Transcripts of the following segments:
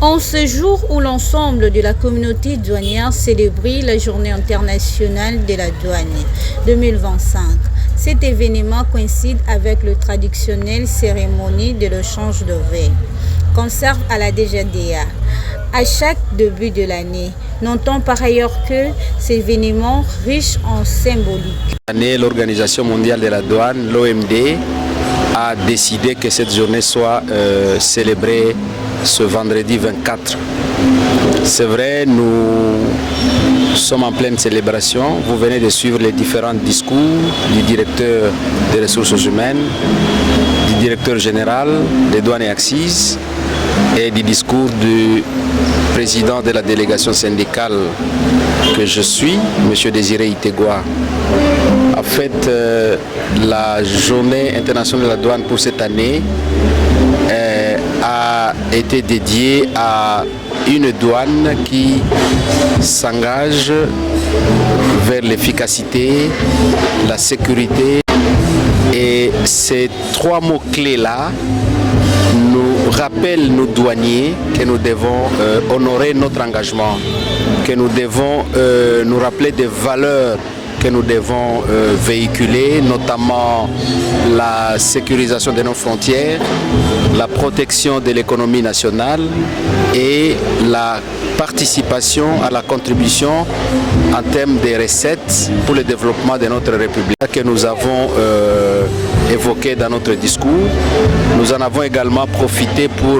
En ce jour où l'ensemble de la communauté douanière célébrait la Journée internationale de la douane 2025, cet événement coïncide avec le traditionnel cérémonie de l'échange de vœux qu'on serve à la DGDA à chaque début de l'année. Notons par ailleurs que cet événement riche en symbolique. L'Organisation mondiale de la douane, l'OMD, a décidé que cette journée soit célébrée ce vendredi 24. C'est vrai, nous sommes en pleine célébration. Vous venez de suivre les différents discours du directeur des ressources humaines, du directeur général des douanes et accises et du discours du président de la délégation syndicale que je suis, M. Désiré Itegua. En fait, la journée internationale de la douane pour cette année a été dédiée à une douane qui s'engage vers l'efficacité, la sécurité. Et ces trois mots-clés-là nous rappellent, nos douaniers, que nous devons honorer notre engagement, que nous devons nous rappeler des valeurs que nous devons véhiculer, notamment la sécurisation de nos frontières, la protection de l'économie nationale et la participation à la contribution en termes de recettes pour le développement de notre République que nous avons évoqué dans notre discours. Nous en avons également profité pour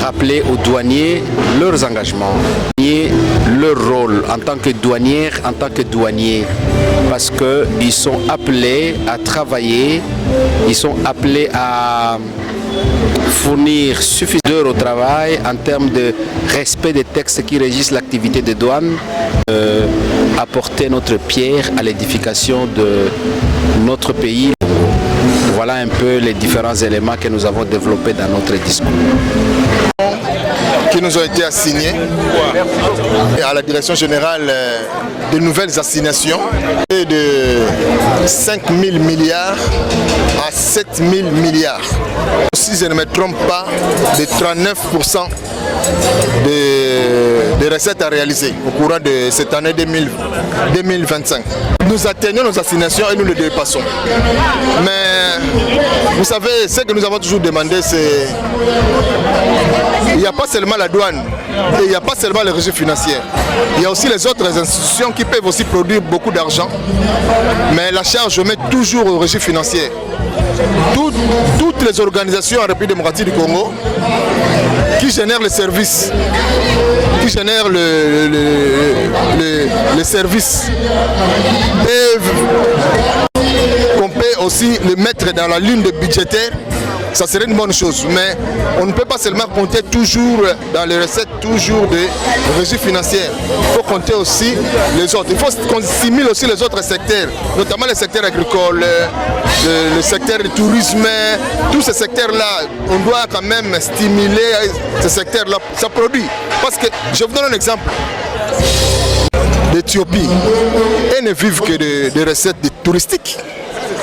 rappeler aux douaniers leurs engagements, leur rôle en tant que douanière, en tant que douanier, parce qu'ils sont appelés à travailler, ils sont appelés à fournir suffisamment d'heures au travail en termes de respect des textes qui régissent l'activité de douane, apporter notre pierre à l'édification de notre pays. Voilà un peu les différents éléments que nous avons développés dans notre discours. Qui nous ont été assignés et à la direction générale de nouvelles assignations et de 5 000 milliards à 7 000 milliards. Si je ne me trompe pas, de 39% des recettes à réaliser au courant de cette année 2025. Nous atteignons nos assignations et nous les dépassons. Mais vous savez, ce que nous avons toujours demandé, c'est il n'y a pas seulement la douane et il n'y a pas seulement les régies financières. Il y a aussi les autres institutions qui peuvent aussi produire beaucoup d'argent. Mais la charge, je mets toujours aux régies financières. Toutes les organisations en République démocratique du Congo qui génèrent les services, qui génèrent les services, et qu'on peut aussi les mettre dans la ligne de budgétaire. Ça serait une bonne chose, mais on ne peut pas seulement compter toujours dans les recettes, toujours des régies financières. Il faut compter aussi les autres. Il faut qu'on stimule aussi les autres secteurs, notamment les secteurs agricoles, le secteur du tourisme, tous ces secteurs-là. On doit quand même stimuler ces secteurs-là. Ça produit. Parce que, je vous donne un exemple d'Éthiopie. Ils ne vivent que de recettes touristiques.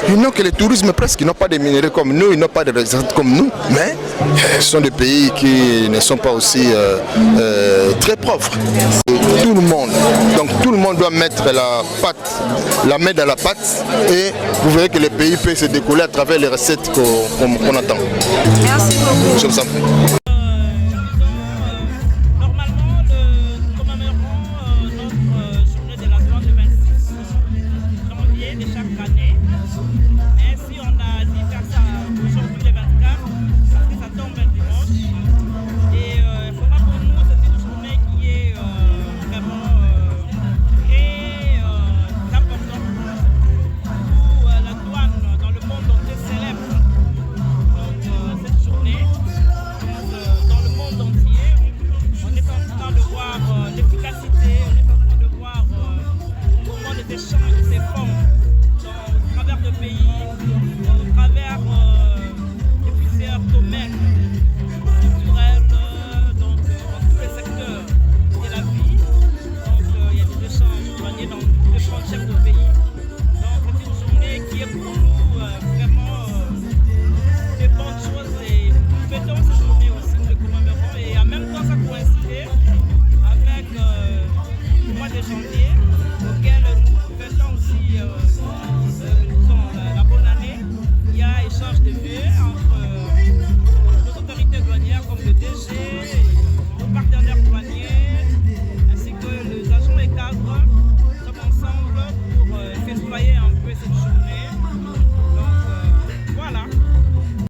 Ils n'ont que le tourisme presque, ils n'ont pas de minéraux comme nous, ils n'ont pas de recettes comme nous, mais ce sont des pays qui ne sont pas aussi très pauvres. Tout le monde, donc tout le monde doit mettre la main dans la pâte et vous verrez que le pays peut se décoller à travers les recettes qu'on attend. Merci beaucoup. Je vous en prie.